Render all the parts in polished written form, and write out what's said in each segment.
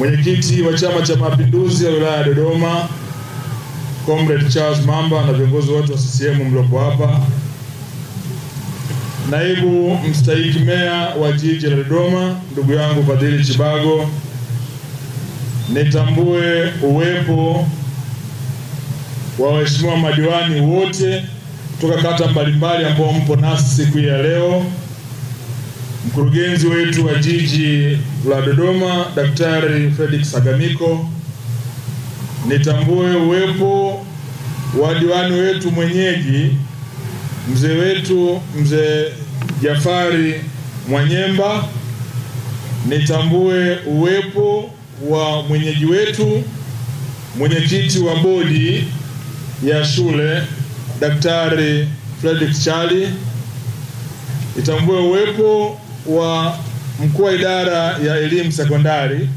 mwenyekiti wa Chama cha Mapinduzi ya wilaya ya Dodoma Comrade Charles Mamba na viongozi wote wa CCM mliopo hapa, naibu mstahiki meya wa jiji la Dodoma ndugu yangu Fadhili Chibago, nitambue uwepo wa waheshimiwa madiwani wote kutoka kata mbalimbali ambao mpo nasi siku ya leo, mkurugenzi wetu wa jiji la Dodoma Daktari Fredrick Sagamiko, nitambue uwepo wa diwani wetu mwenyeji mzee wetu mzee Jafari Mwanyemba, nitambue uwepo wa mwenyeji wetu mwenyekiti wa bodi ya shule Daktari Fredrick Chali, nitambue uwepo wa mkuu wa idara ya elimu sekondari,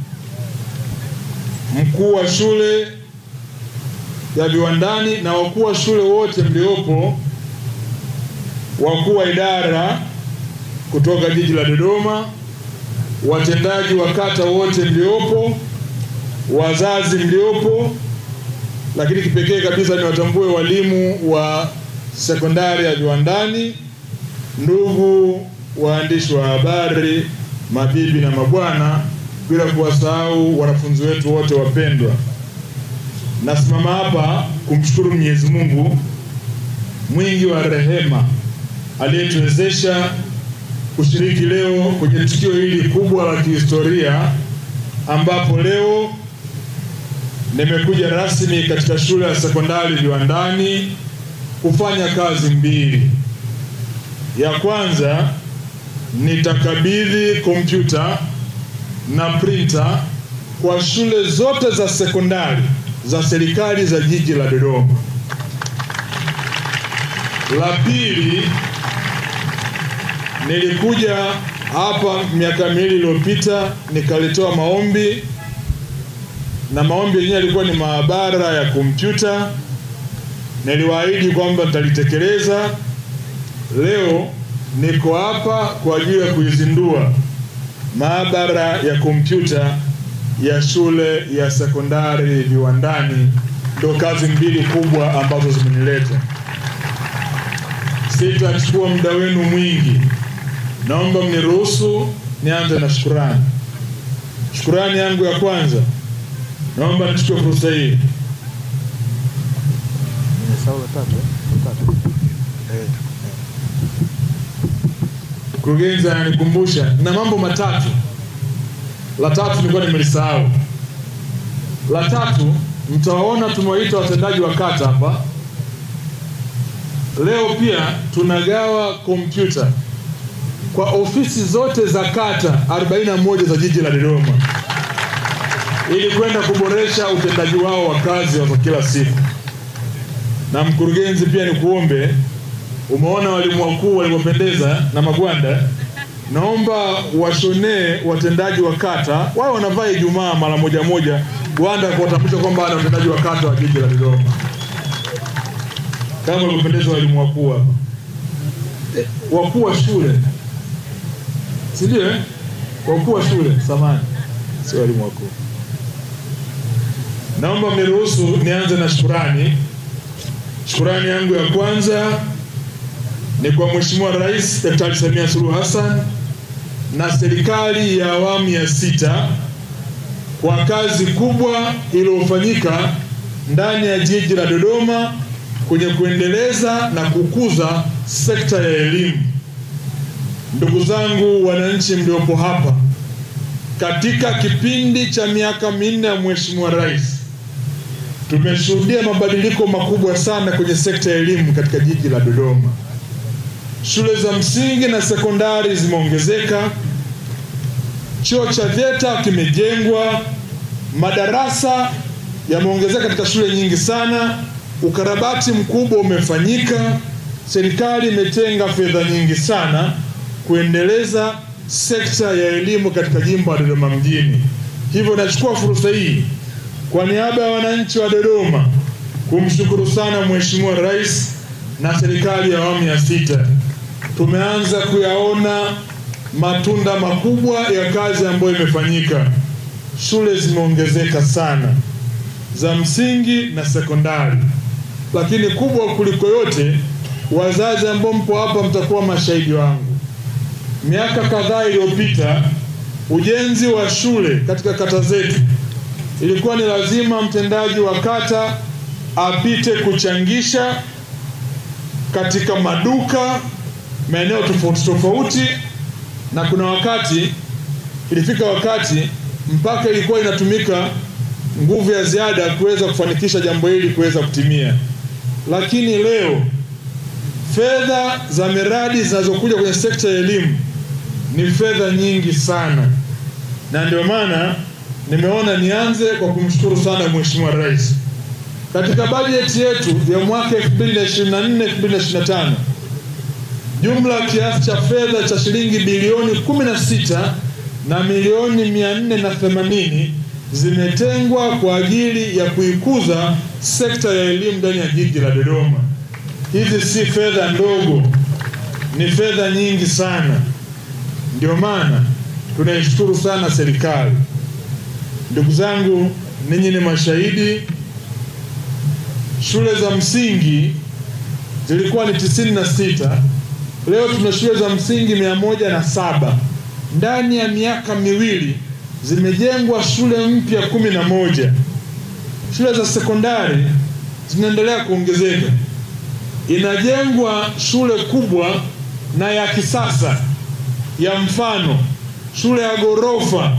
mkuu wa shule ya Viwandani na wakuu wa shule wote mliopo, wakuu wa idara kutoka jiji la Dodoma, watendaji wa kata wote mliopo, wazazi mliopo, lakini kipekee kabisa ni watambue walimu wa sekondari ya Viwandani, ndugu waandishi wa habari, mabibi na mabwana, bila kuwasahau wanafunzi wetu wote wapendwa. Nasimama hapa kumshukuru Mwenyezi Mungu mwingi wa rehema aliyetuwezesha kushiriki leo kwenye tukio hili kubwa la kihistoria, ambapo leo nimekuja rasmi katika shule ya sekondari Viwandani kufanya kazi mbili. Ya kwanza, nitakabidhi kompyuta na printer kwa shule zote za sekondari za serikali za jiji la Dodoma. La pili, nilikuja hapa miaka miwili iliyopita nikalitoa maombi, na maombi yenyewe yalikuwa ni maabara ya kompyuta. Niliwaahidi kwamba nitalitekeleza. Leo niko hapa kwa ajili ya kuizindua maabara ya kompyuta ya shule ya sekondari Viwandani. Ndio kazi mbili kubwa ambazo zimenileta. Sitachukua muda wenu mwingi, naomba mniruhusu nianze na shukrani. Shukrani yangu ya kwanza, naomba nichukue fursa hii. Mkurugenzi ananikumbusha na mambo matatu. La tatu nilikuwa nimelisahau. La tatu, mtawaona tumewaita watendaji wa kata hapa. Leo pia tunagawa kompyuta kwa ofisi zote za kata 41 za jiji la Dodoma, ili kwenda kuboresha utendaji wao wa kazi wa kila siku. Na mkurugenzi, pia nikuombe, umeona walimu wakuu walipopendeza na magwanda, naomba washonee watendaji wa kata wao wanavaa Ijumaa mara moja gwanda kuwatambulisha kwamba ana watendaji wa kata wa jiji la Dodoma, kama walipopendeza walimu wakuu hapa. Wakuu wa shule, si ndio? Wakuu wa shule, samahani, sio walimu wakuu. Naomba mniruhusu nianze na shukrani. Shukrani yangu ya kwanza ni kwa Mheshimiwa Rais Daktari Samia Suluhu Hassan na serikali ya awamu ya 6 kwa kazi kubwa iliyofanyika ndani ya jiji la Dodoma kwenye kuendeleza na kukuza sekta ya elimu. Ndugu zangu wananchi mliopo hapa, katika kipindi cha miaka 4 ya Mheshimiwa Rais, tumeshuhudia mabadiliko makubwa sana kwenye sekta ya elimu katika jiji la Dodoma. Shule za msingi na sekondari zimeongezeka, chuo cha VETA kimejengwa, madarasa yameongezeka katika shule nyingi sana, ukarabati mkubwa umefanyika, serikali imetenga fedha nyingi sana kuendeleza sekta ya elimu katika jimbo la Dodoma mjini. Hivyo nachukua fursa hii kwa niaba ya wananchi wa Dodoma kumshukuru sana Mheshimiwa Rais na serikali ya awamu ya 6. Tumeanza kuyaona matunda makubwa ya kazi ambayo imefanyika. shule zimeongezeka sana za msingi na sekondari, lakini kubwa kuliko yote, wazazi ambao mpo hapa mtakuwa mashahidi wangu. Miaka kadhaa iliyopita, ujenzi wa shule katika kata zetu ilikuwa ni lazima mtendaji wa kata apite kuchangisha katika maduka maeneo tofauti tofauti, na kuna wakati ilifika wakati mpaka ilikuwa inatumika nguvu ya ziada kuweza kufanikisha jambo hili kuweza kutimia. Lakini leo fedha za miradi zinazokuja kwenye sekta ya elimu ni fedha nyingi sana, na ndio maana nimeona nianze kwa kumshukuru sana Mheshimiwa Rais. Katika bajeti yetu ya mwaka 2024-2025 jumla kiasi cha fedha cha shilingi bilioni 16 na milioni 480 zimetengwa kwa ajili ya kuikuza sekta ya elimu ndani ya jiji la Dodoma. Hizi si fedha ndogo, ni fedha nyingi sana. Ndio maana tunaishukuru sana serikali. Ndugu zangu, ninyi ni mashahidi, shule za msingi zilikuwa ni 96, leo tuna shule za msingi 107. Ndani ya miaka miwili zimejengwa shule mpya 11. Shule za sekondari zinaendelea kuongezeka. Inajengwa shule kubwa na ya kisasa, ya mfano shule ya ghorofa,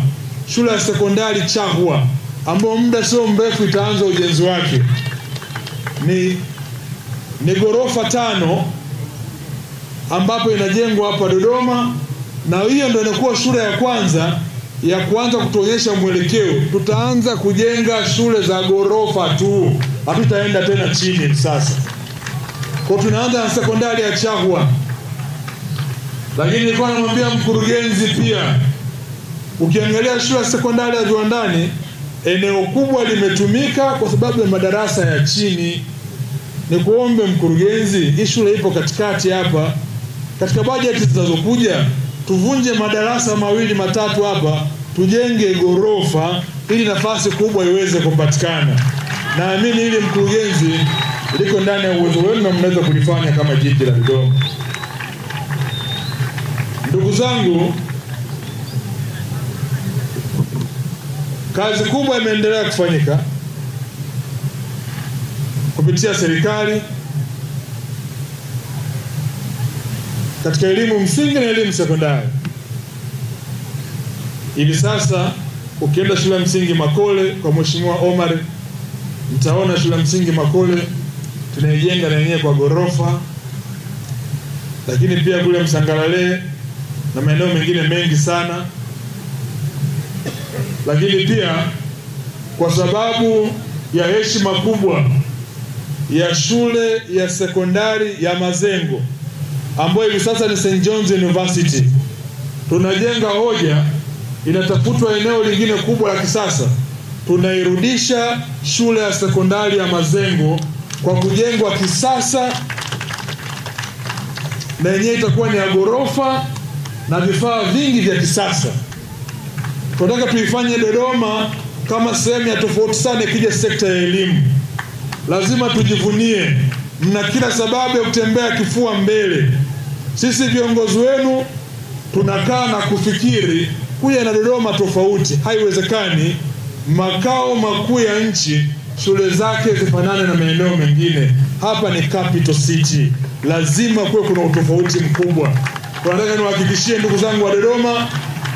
shule ya sekondari Chahwa, ambao muda sio mrefu itaanza ujenzi wake. Ni ghorofa 5 ambapo inajengwa hapa Dodoma, na hiyo ndio inakuwa shule ya kwanza ya kuanza kutuonyesha mwelekeo. Tutaanza kujenga shule za ghorofa tu, hatutaenda tena chini sasa. Kwa tunaanza na sekondari ya Chahwa. Lakini nilikuwa namwambia mkurugenzi pia, ukiangalia shule ya sekondari ya Viwandani, eneo kubwa limetumika kwa sababu ya madarasa ya chini. Nikuombe mkurugenzi, hii shule ipo katikati hapa. Katika bajeti zinazokuja tuvunje madarasa 2 matatu hapa, tujenge ghorofa ili nafasi kubwa iweze kupatikana. Naamini ili mkurugenzi liko ndani ya uwezo wenu na mnaweza kulifanya kama jiji la Dodoma. Ndugu zangu, kazi kubwa imeendelea kufanyika kupitia serikali katika elimu msingi na elimu sekondari. Hivi sasa ukienda shule ya msingi Makole kwa Mheshimiwa Omar, mtaona shule ya msingi Makole tunaijenga na yenyewe kwa ghorofa. Lakini pia kule Msangalale na maeneo mengine mengi sana. Lakini pia kwa sababu ya heshima kubwa ya shule ya sekondari ya Mazengo ambayo hivi sasa ni St. John's University, tunajenga hoja, inatafutwa eneo lingine kubwa la kisasa. Tunairudisha shule ya sekondari ya Mazengo kwa kujengwa kisasa, na yenyewe itakuwa ni ya ghorofa na vifaa vingi vya kisasa. Tunataka tuifanye Dodoma kama sehemu ya tofauti sana ikija sekta ya elimu. Lazima tujivunie, mna kila sababu ya kutembea kifua mbele. Sisi viongozi wenu tunakaa na kufikiri kuja na Dodoma tofauti. Haiwezekani makao makuu ya nchi shule zake zifanane na maeneo mengine. Hapa ni capital city, lazima kuwe kuna utofauti mkubwa. Nataka niwahakikishie ndugu zangu wa Dodoma,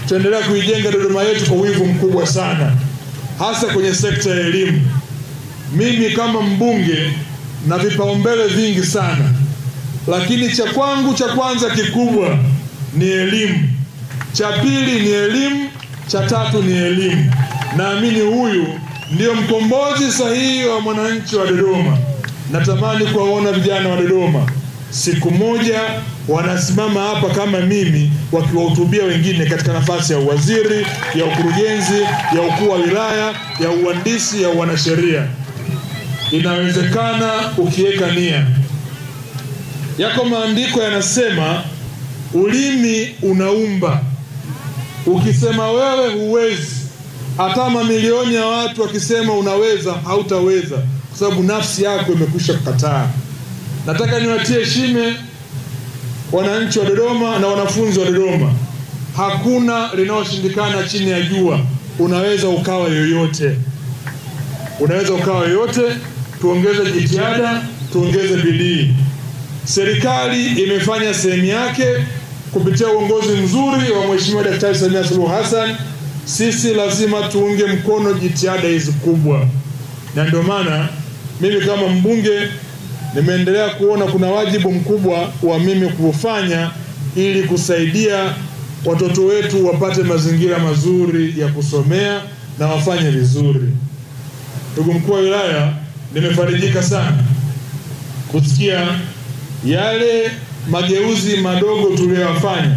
tuendelea kuijenga Dodoma yetu kwa wivu mkubwa sana, hasa kwenye sekta ya elimu. Mimi kama mbunge na vipaumbele vingi sana, lakini cha kwangu cha kwanza kikubwa ni elimu, cha pili ni elimu, cha tatu ni elimu. Naamini huyu ndio mkombozi sahihi wa mwananchi wa Dodoma. Natamani kuwaona vijana wa Dodoma siku moja wanasimama hapa kama mimi, wakiwahutubia wengine katika nafasi ya uwaziri, ya ukurugenzi, ya ukuu wa wilaya, ya uhandisi, ya wanasheria. Inawezekana ukiweka nia. Yako maandiko yanasema ulimi unaumba. Ukisema wewe huwezi, Hata mamilioni ya watu wakisema unaweza, hautaweza kwa sababu nafsi yako imekwisha kukataa. Nataka niwatie shime wananchi wa Dodoma na wanafunzi wa Dodoma. Hakuna linaloshindikana chini ya jua. Unaweza ukawa yoyote. Unaweza ukawa yoyote. Tuongeze jitihada, tuongeze bidii. Serikali imefanya sehemu yake kupitia uongozi mzuri wa Mheshimiwa Daktari Samia Suluhu Hassan. Sisi lazima tuunge mkono jitihada hizi kubwa. Na ndio maana mimi kama mbunge nimeendelea kuona kuna wajibu mkubwa wa mimi kufanya ili kusaidia watoto wetu wapate mazingira mazuri ya kusomea na wafanye vizuri. Ndugu mkuu wa wilaya, nimefarijika sana kusikia yale mageuzi madogo tuliyofanya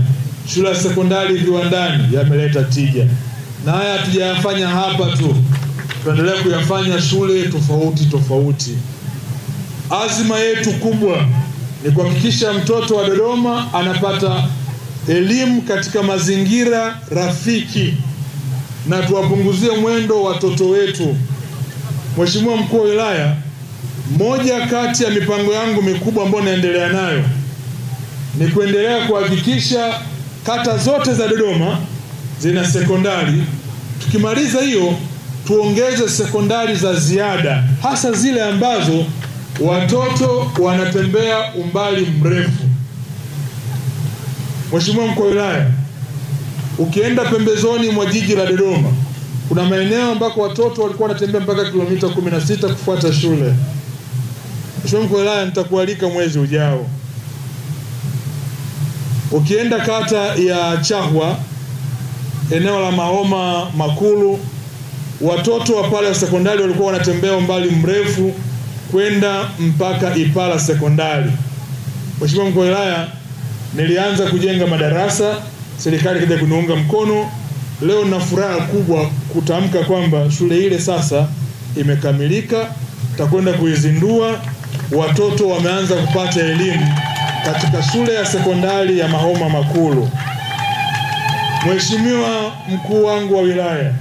shule ya sekondari Viwandani yameleta tija. Na haya hatujayafanya hapa tu. Tunaendelea kuyafanya shule tofauti tofauti. Azima yetu kubwa ni kuhakikisha mtoto wa Dodoma anapata elimu katika mazingira rafiki na tuwapunguzie mwendo watoto wetu. Mheshimiwa mkuu wa wilaya, moja kati ya mipango yangu mikubwa ambayo naendelea nayo ni kuendelea kuhakikisha kata zote za Dodoma zina sekondari. Tukimaliza hiyo, tuongeze sekondari za ziada, hasa zile ambazo watoto wanatembea umbali mrefu. Mheshimiwa mkuu wa wilaya, ukienda pembezoni mwa jiji la Dodoma, kuna maeneo ambako watoto walikuwa wanatembea mpaka kilomita 16 kufuata shule. Mheshimiwa mkuu wa wilaya, nitakualika mwezi ujao. Ukienda kata ya Chahwa, eneo la Mahoma Makulu, watoto wa pale wa sekondari walikuwa wanatembea umbali mrefu kwenda mpaka Ipala sekondari. Mheshimiwa mkuu wa wilaya, nilianza kujenga madarasa, serikali kaja kuniunga mkono. Leo na furaha kubwa kutamka kwamba shule ile sasa imekamilika, tutakwenda kuizindua. Watoto wameanza kupata elimu katika shule ya sekondari ya Mahoma Makulu. Mheshimiwa mkuu wangu wa wilaya,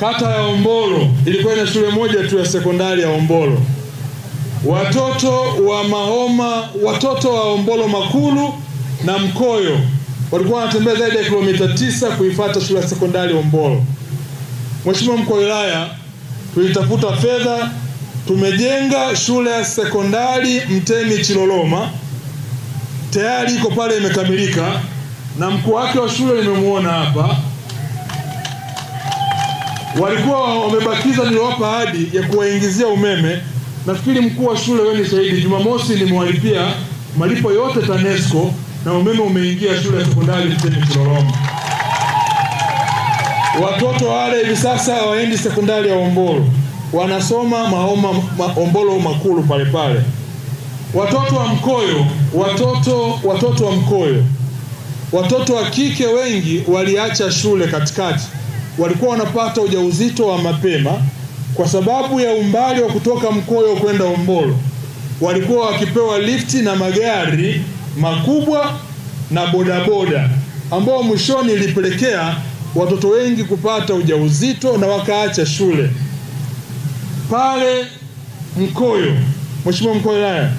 kata ya Ombolo ilikuwa ina shule moja tu ya sekondari ya Ombolo. Watoto wa Mahoma, watoto wa Ombolo Makulu na Mkoyo walikuwa wanatembea zaidi ya kilomita 9 kuifuata shule ya sekondari Ombolo. Mheshimiwa mkuu wa wilaya, tulitafuta fedha, tumejenga shule ya sekondari Mtemi Chiloloma, tayari iko pale, imekamilika na mkuu wake wa shule nimemuona hapa. Walikuwa wamebakiza, niliwapa ahadi ya kuwaingizia umeme. Nafikiri mkuu wa shule wewe ni shahidi, Jumamosi nimewalipia malipo yote TANESCO na umeme umeingia shule ya sekondari Mtemi Chiloloma. Watoto wale hivi sasa waendi sekondari ya Ombolo, wanasoma Mahoma Ombolo Makulu pale pale. Watoto wa Mkoyo, watoto wa Mkoyo, watoto wa kike wengi waliacha shule katikati. Walikuwa wanapata ujauzito wa mapema kwa sababu ya umbali wa kutoka Mkoyo kwenda Ombolo. Walikuwa wakipewa lifti na magari makubwa na bodaboda, ambao mwishoni ilipelekea watoto wengi kupata ujauzito na wakaacha shule. Pale Mkoyo, Mheshimiwa mkuu wa wilaya,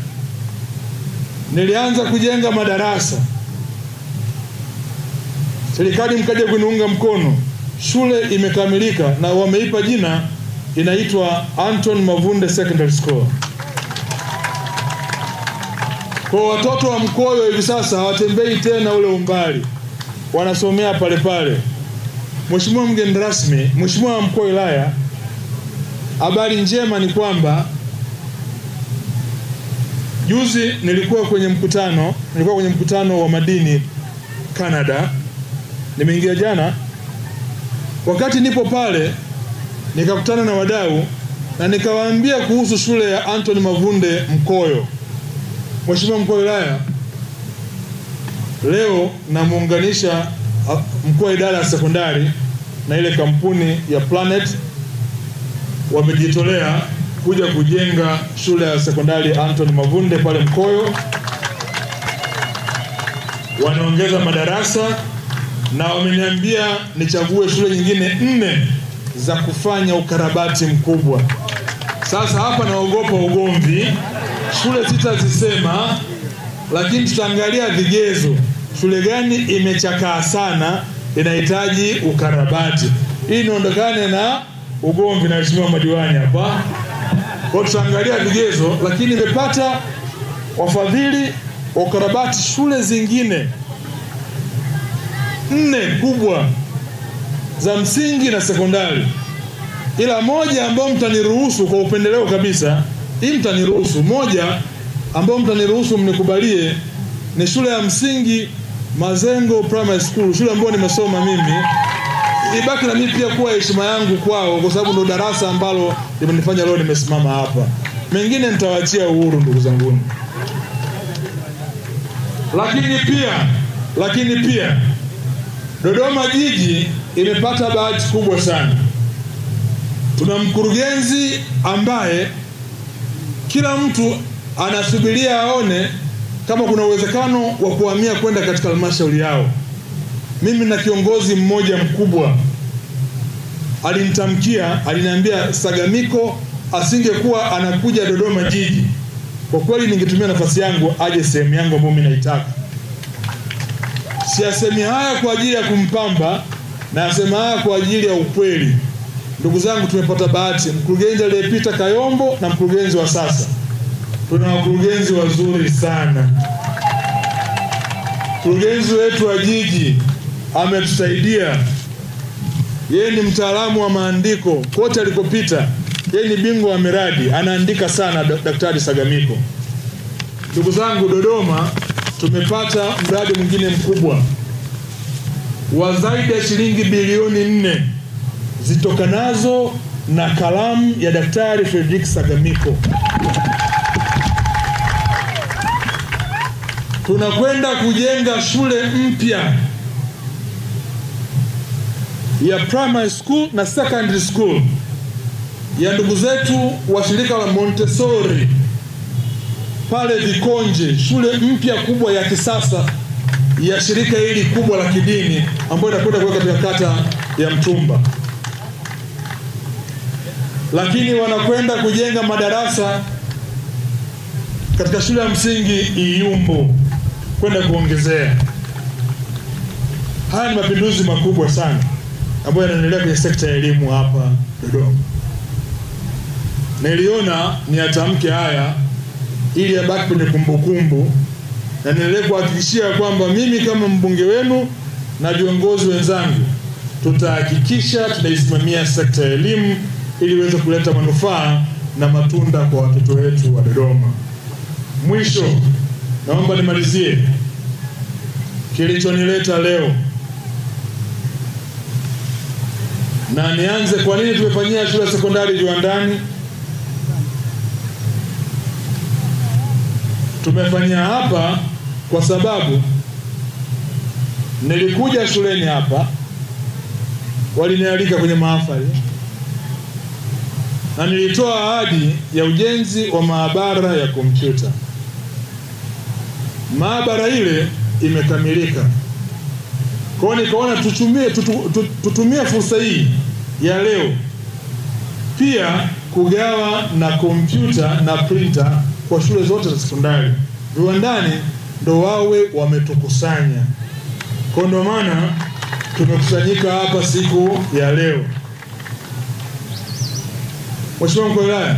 nilianza kujenga madarasa. Serikali mkaja kuniunga mkono. Shule imekamilika na wameipa jina, inaitwa Anton Mavunde Secondary School. Kwa watoto wa Mkoyo hivi sasa hawatembei tena ule umbali, wanasomea pale pale. Mheshimiwa mgeni rasmi, Mheshimiwa mkuu wa wilaya, habari njema ni kwamba juzi nilikuwa kwenye mkutano wa madini Canada. Nimeingia jana. Wakati nipo pale nikakutana na wadau na nikawaambia kuhusu shule ya Anton Mavunde Mkoyo. Mheshimiwa mkuu wa wilaya, leo namuunganisha mkuu wa idara ya sekondari na ile kampuni ya Planet. Wamejitolea kuja kujenga shule ya sekondari Anton Mavunde pale Mkoyo. Wanaongeza madarasa, na wameniambia nichague shule nyingine 4 za kufanya ukarabati mkubwa. Sasa hapa naogopa ugomvi, shule sitazisema, lakini tutaangalia vigezo. Shule gani imechakaa sana inahitaji ukarabati, hii niondokane na ugomvi na waheshimiwa madiwani hapa. Kwa tutaangalia vigezo, lakini nimepata wafadhili wa ukarabati shule zingine 4 kubwa za msingi na sekondari, ila moja ambayo mtaniruhusu kwa upendeleo kabisa, hii mtaniruhusu, moja ambayo mtaniruhusu mnikubalie, ni shule ya msingi Mazengo Primary School, shule ambayo nimesoma mimi. Ibaki na mimi pia kuwa heshima yangu kwao, kwa sababu ndo darasa ambalo limenifanya leo nimesimama hapa. Mengine nitawaachia uhuru, ndugu zangu. Lakini pia Dodoma jiji imepata bahati kubwa sana. Tuna mkurugenzi ambaye kila mtu anasubiria aone kama kuna uwezekano wa kuhamia kwenda katika halmashauri yao. Mimi na kiongozi mmoja mkubwa alinitamkia, aliniambia Sagamiko asingekuwa anakuja Dodoma jiji, kwa kweli ningetumia nafasi yangu aje sehemu yangu ambayo mimi naitaka. Siasemi haya kwa ajili ya kumpamba, na asema haya kwa ajili ya ukweli. Ndugu zangu, tumepata bahati. Mkurugenzi aliyepita Kayombo na mkurugenzi wa sasa, tuna wakurugenzi wazuri sana. Mkurugenzi wetu wa jiji ametusaidia. Yeye ni mtaalamu wa maandiko, kote alikopita yeye ni bingwa wa miradi, anaandika sana Daktari Sagamiko. Ndugu zangu, Dodoma tumepata mradi mwingine mkubwa wa zaidi ya shilingi bilioni 4 zitokanazo na kalamu ya Daktari Frederick Sagamiko. Tunakwenda kujenga shule mpya ya primary school na secondary school ya ndugu zetu wa shirika la Montessori pale Vikonje, shule mpya kubwa ya kisasa ya shirika hili kubwa la kidini ambayo inakwenda kuweka katika kata ya Mtumba. Lakini wanakwenda kujenga madarasa katika shule ya msingi Iyumbu kwenda kuongezea. Haya ni mapinduzi makubwa sana ambayo yanaendelea kwenye sekta ya elimu hapa Dodoma. Niliona niatamke haya ili yabaki kwenye kumbukumbu, na niendelee kuhakikishia kwamba mimi kama mbunge wenu na viongozi wenzangu tutahakikisha tunaisimamia sekta ya elimu ili iweze kuleta manufaa na matunda kwa watoto wetu wa Dodoma. Mwisho, naomba nimalizie kilichonileta leo, na nianze kwa nini tumefanyia shule ya sekondari Viwandani. Tumefanyia hapa kwa sababu nilikuja shuleni hapa, walinialika kwenye mahafali, na nilitoa ahadi ya ujenzi wa maabara ya kompyuta. Maabara ile imekamilika. Kwa hiyo nikaona tutumie fursa hii ya leo pia kugawa na kompyuta na printer kwa shule zote za sekondari. Viwandani ndo wawe wametukusanya. Kwa ndo maana tumekusanyika hapa siku ya leo. Mheshimiwa Mkuu wa Wilaya,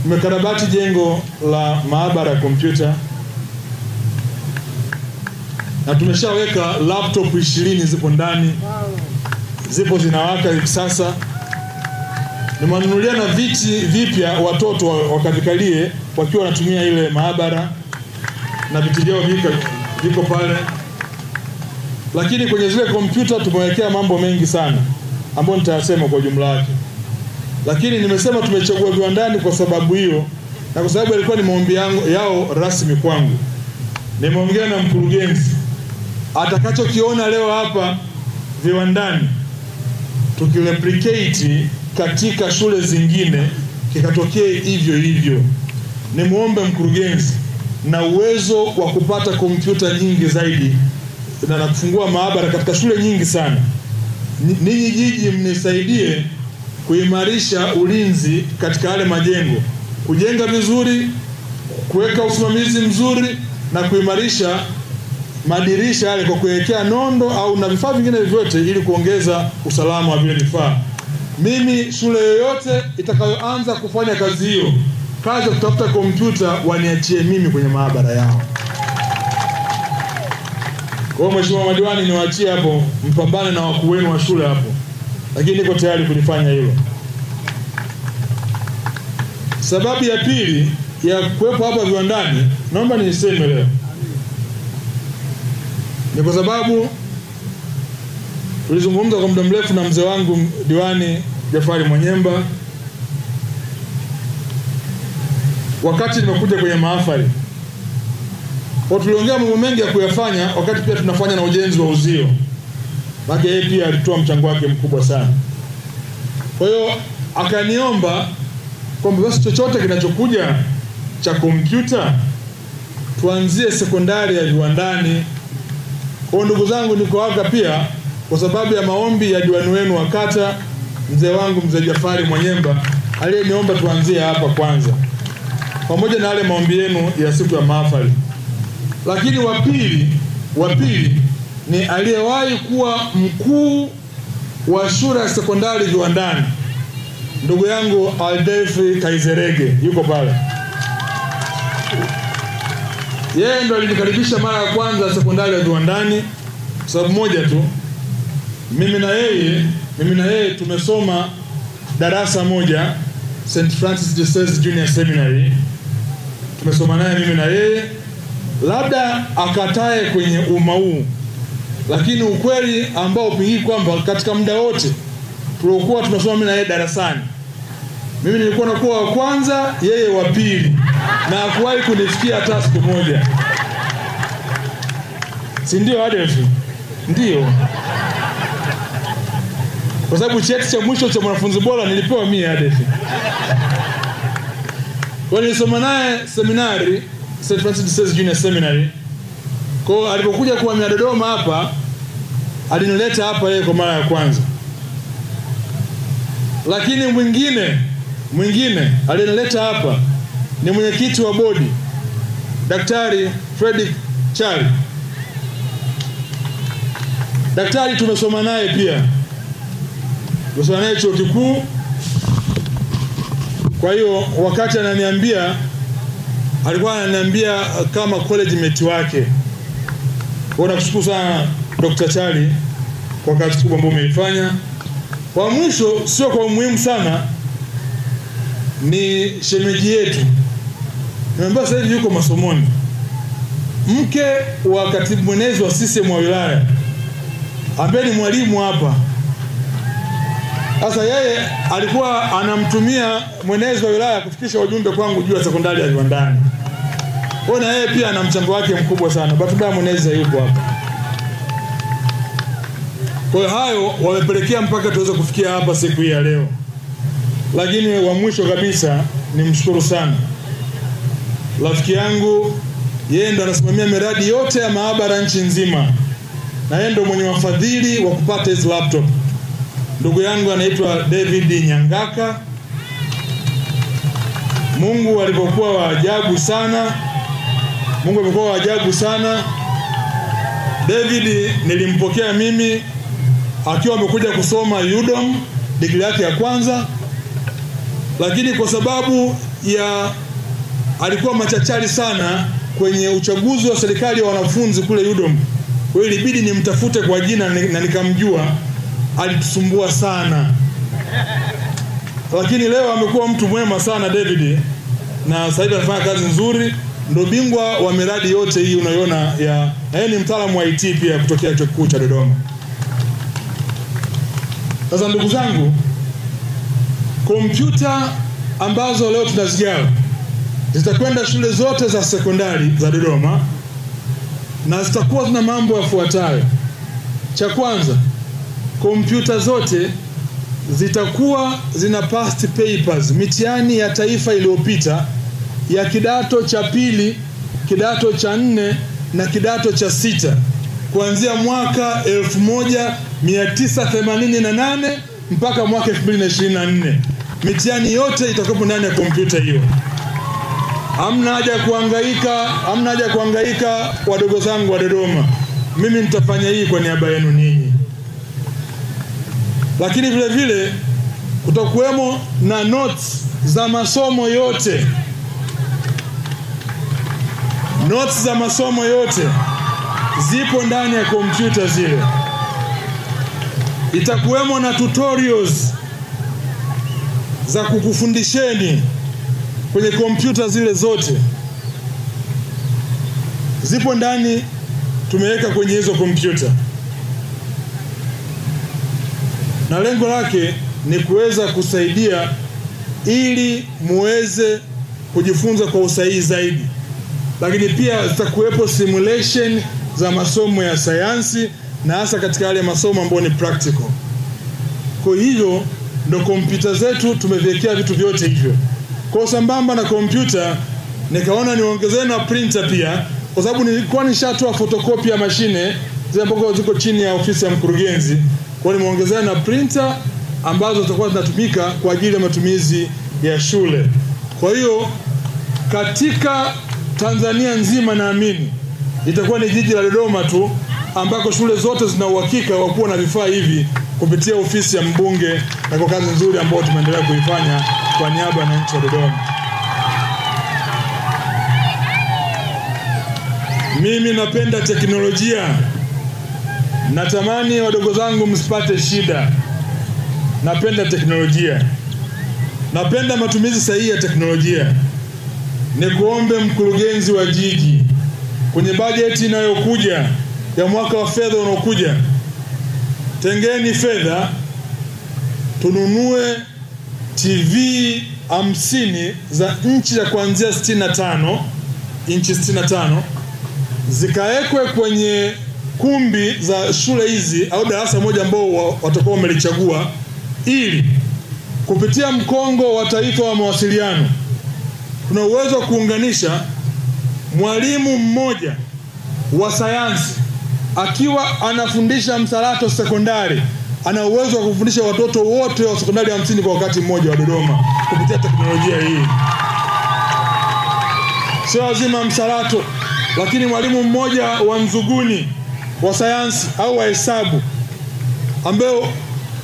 tumekarabati jengo la maabara ya kompyuta na tumeshaweka laptop 20 zipo ndani, zipo zinawaka hivi sasa. Nimewanunulia na viti vipya watoto wakavikalie wakiwa wanatumia ile maabara, na viti vyao viko pale. Lakini kwenye zile kompyuta tumewekea mambo mengi sana ambayo nitayasema kwa jumla yake. Lakini nimesema tumechagua Viwandani kwa sababu hiyo, na kwa sababu ilikuwa ni maombi yao rasmi kwangu. Nimeongea na mkurugenzi, atakachokiona leo hapa Viwandani tukireplicate katika shule zingine kikatokee hivyo hivyo. Nimuombe mkurugenzi, na uwezo wa kupata kompyuta nyingi zaidi na kufungua maabara katika shule nyingi sana. Ninyi jiji mnisaidie kuimarisha ulinzi katika yale majengo, kujenga vizuri, kuweka usimamizi mzuri na kuimarisha madirisha yale kwa kuwekea nondo au na vifaa vingine vyote ili kuongeza usalama wa vile vifaa. Mimi shule yoyote itakayoanza kufanya kazi hiyo, kazi ya kutafuta kompyuta, waniachie mimi kwenye maabara yao. Kwa mheshimiwa madiwani, niwaachie hapo, mpambane na wakuu wenu wa shule hapo. Lakini niko tayari kulifanya hilo. Sababu ya pili ya kuwepo hapa viwandani, naomba niseme leo, ni kwa sababu tulizungumza kwa muda mrefu na mzee wangu Diwani Jafari Mwanyemba wakati nimekuja kwenye mahafali. Kwa tuliongea mambo mengi ya kuyafanya wakati pia tunafanya na ujenzi wa uzio. Maana yeye pia alitoa mchango wake mkubwa sana. Kwa hiyo akaniomba kwamba basi chochote kinachokuja cha kompyuta tuanzie sekondari ya viwandani. Kwa ndugu zangu, niko hapa pia kwa sababu ya maombi ya diwani wenu wa kata, mzee wangu mzee Jafari Mwanyemba, aliyeniomba tuanzie hapa kwanza, pamoja na wale maombi yenu ya siku ya mahafali. Lakini wa pili ni aliyewahi kuwa mkuu wa shule ya sekondari viwandani, ndugu yangu Aldefi Kaizerege, yuko pale. Yeye ndo alinikaribisha mara ya kwanza sekondari ya viwandani, sababu moja tu, mimi na yeye tumesoma darasa moja, St. Francis de Sales Junior Seminary. Tumesoma naye mimi na yeye, labda akatae kwenye umau, lakini ukweli ambao pigi kwamba katika muda wote tuliokuwa tunasoma mimi na yeye darasani, mimi nilikuwa nakuwa wa kwanza, yeye wa pili, na hakuwahi kunifikia hata siku moja. Si ndio Adefi? Ndio. Kwa sababu cheti cha mwisho cha mwanafunzi bora nilipewa mimi Adefi. Kwa nilisoma naye seminari St. Francis de Sales Junior Seminary. Kwa alipokuja kuhamia Dodoma hapa, alinileta hapa yeye kwa mara ya kwanza. Lakini mwingine alinileta hapa ni mwenyekiti wa bodi, Daktari Fredrick Chali. Daktari tumesoma naye pia. Tumesoma naye chuo kikuu. Kwa hiyo wakati alikuwa ananiambia kama college mate wake. Kwa nakushukuru sana Dr. Chali kwa kazi kubwa ambayo umeifanya. Kwa mwisho, sio kwa umuhimu sana, ni shemeji yetu. Nimeambia sasa hivi yuko masomoni, mke wa katibu mwenezi wa CCM wa wilaya, ambaye ni mwalimu hapa. Sasa yeye alikuwa anamtumia mwenezi wa wilaya kufikisha ujumbe kwangu juu ya sekondari ya viwandani. Kwa na yeye pia ana mchango wake mkubwa sana. Batubaya mwenezi yupo hapa. Kwa hayo wamepelekea mpaka tuweze kufikia hapa siku hii ya leo. Lakini wa mwisho kabisa ni mshukuru sana rafiki yangu, yeye ndo anasimamia miradi yote ya maabara nchi nzima, na yeye ndo mwenye wafadhili wa kupata hizo laptop. Ndugu yangu anaitwa David Nyangaka. Mungu alipokuwa wa ajabu sana. David nilimpokea mimi akiwa amekuja kusoma UDOM degree yake ya kwanza, lakini kwa sababu ya alikuwa machachari sana kwenye uchaguzi wa serikali ya wanafunzi kule UDOM, kwa hiyo ilibidi nimtafute kwa jina na nikamjua. Alitusumbua sana, lakini leo amekuwa mtu mwema sana David, na sasa hivi anafanya kazi nzuri, ndio bingwa wa miradi yote hii unaiona ya, na yeye ni mtaalamu wa IT pia kutokea chuo kikuu cha Dodoma. Sasa ndugu zangu, kompyuta ambazo leo tunazigawa zitakwenda shule zote za sekondari za Dodoma, na zitakuwa zina mambo yafuatayo. Cha kwanza, kompyuta zote zitakuwa zina past papers, mitihani ya taifa iliyopita ya kidato cha pili, kidato cha 4 na kidato cha 6 kuanzia mwaka 1988 mpaka mwaka 2024. Mitihani yote itakuwa ndani ya kompyuta hiyo. Hamna haja ya kuhangaika wadogo zangu wa Dodoma. Mimi nitafanya hii kwa niaba yenu ninyi. Lakini vile vile kutakuwemo na notes za masomo yote. Notes za masomo yote zipo ndani ya kompyuta zile. Itakuwemo na tutorials za kukufundisheni kwenye kompyuta zile zote. Zipo ndani, tumeweka kwenye hizo kompyuta. Na lengo lake ni kuweza kusaidia ili muweze kujifunza kwa usahihi zaidi. Lakini pia zitakuwepo simulation za masomo ya sayansi na hasa katika yale masomo ambayo ni practical. Kwa hiyo ndo kompyuta zetu tumeviwekea vitu vyote hivyo. Kwa sambamba na kompyuta nikaona niongezee na printer pia, kwa sababu nilikuwa nishatoa photocopy ya mashine zile ambazo ziko chini ya ofisi ya mkurugenzi. Kwa hiyo nimeongezea na printer ambazo zitakuwa zinatumika kwa ajili ya matumizi ya shule. Kwa hiyo katika Tanzania nzima naamini itakuwa ni jiji la Dodoma tu ambako shule zote zina uhakika wa kuwa na vifaa hivi kupitia ofisi ya mbunge, na kwa kazi nzuri ambayo tumeendelea kuifanya kwa niaba ya wananchi wa Dodoma. Mimi napenda teknolojia. Natamani wadogo zangu msipate shida. Napenda teknolojia. Napenda matumizi sahihi ya teknolojia. Nikuombe mkurugenzi wa jiji, kwenye bajeti inayokuja ya mwaka wa fedha unaokuja, tengeni fedha tununue TV 50 za inchi ya kuanzia 65, inchi 65, zikaekwe kwenye kumbi za shule hizi au darasa moja ambao watakuwa wamelichagua, ili kupitia mkongo wa taifa wa mawasiliano tuna uwezo wa kuunganisha mwalimu mmoja wa sayansi akiwa anafundisha Msalato sekondari, ana uwezo wa kufundisha watoto wote wa sekondari 50 kwa wakati mmoja wa Dodoma kupitia teknolojia hii. Sio lazima Msalato, lakini mwalimu mmoja wa Nzuguni wa sayansi au wa hesabu ambao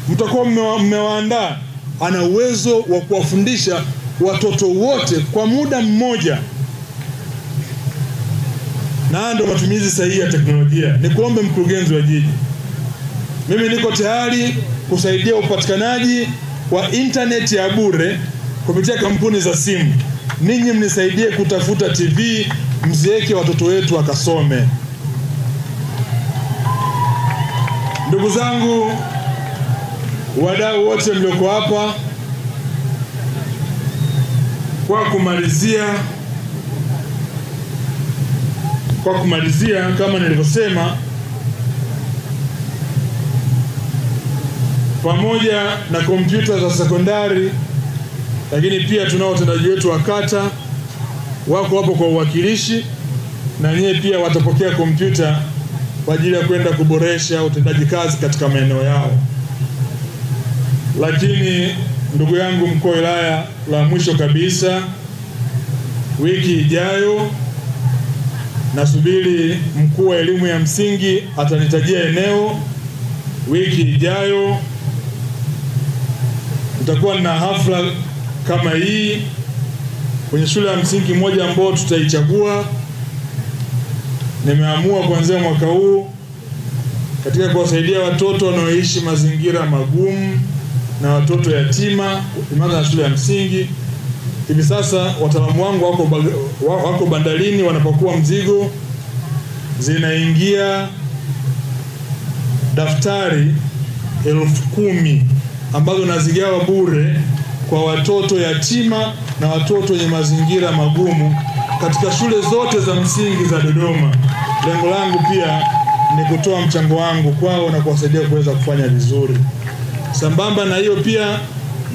mtakuwa mmewaandaa, ana uwezo wa kuwafundisha watoto wote kwa muda mmoja. Na ndio matumizi sahihi ya teknolojia. Nikuombe mkurugenzi wa jiji, mimi niko tayari kusaidia upatikanaji wa internet ya bure kupitia kampuni za simu. Ninyi mnisaidie kutafuta TV, mzieke watoto wetu wakasome. Ndugu zangu, wadau wote mlioko hapa, kwa kumalizia kama nilivyosema, pamoja na kompyuta za sekondari, lakini pia tunao watendaji wetu wa kata wako hapo kwa uwakilishi, na nyewe pia watapokea kompyuta kwa ajili ya kwenda kuboresha utendaji kazi katika maeneo yao. Lakini ndugu yangu mkuu wa wilaya, la mwisho kabisa, wiki ijayo nasubiri mkuu wa elimu ya msingi atanitajia eneo. Wiki ijayo tutakuwa na hafla kama hii kwenye shule ya msingi moja ambayo tutaichagua. Nimeamua kuanzia mwaka huu katika kuwasaidia watoto wanaoishi mazingira magumu na watoto yatima kuanza na shule ya msingi. Hivi sasa wataalamu wangu wako bandarini wanapokuwa mzigo, zinaingia daftari 10,000 ambazo nazigawa bure kwa watoto yatima na watoto wenye mazingira magumu katika shule zote za msingi za Dodoma. Lengo langu pia ni kutoa mchango wangu kwao na kuwasaidia kuweza kufanya vizuri. Sambamba na hiyo pia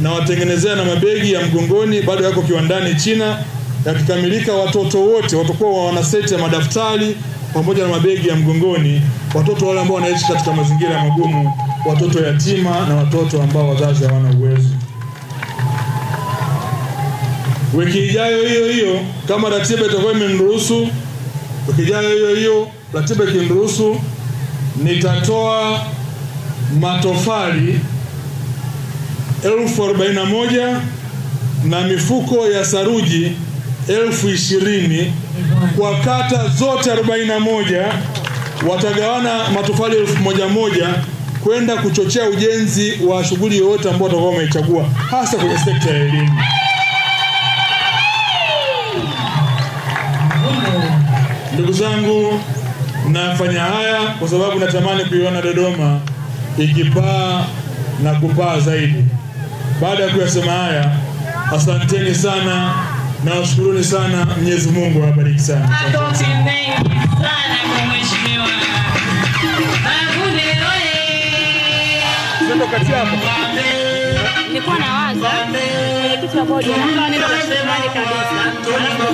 na watengenezea na mabegi ya mgongoni, bado yako kiwandani China. Yakikamilika watoto wote watakuwa wana seti ya madaftari pamoja na mabegi ya mgongoni watoto wale ambao wanaishi katika mazingira magumu, watoto yatima na watoto ambao wazazi hawana uwezo. Wiki ijayo hiyo kama ratiba itakuwa imeniruhusu, wiki ijayo hiyo ratiba ikiniruhusu, nitatoa matofali 41,000 na mifuko ya saruji 20,000 kwa kata zote 41. Watagawana matofali 1,000 kwenda kuchochea ujenzi wa shughuli yoyote ambayo watakuwa wameichagua, hasa kwenye sekta ya elimu. Ndugu zangu, nafanya haya kwa sababu natamani kuiona Dodoma ikipaa na kupaa zaidi. Baada ya kuyasema haya, asanteni sana na washukuruni sana. Mwenyezi Mungu awabariki sana. Nilikuwa nawaza kitu cha bodi, ndio ndio kabisa.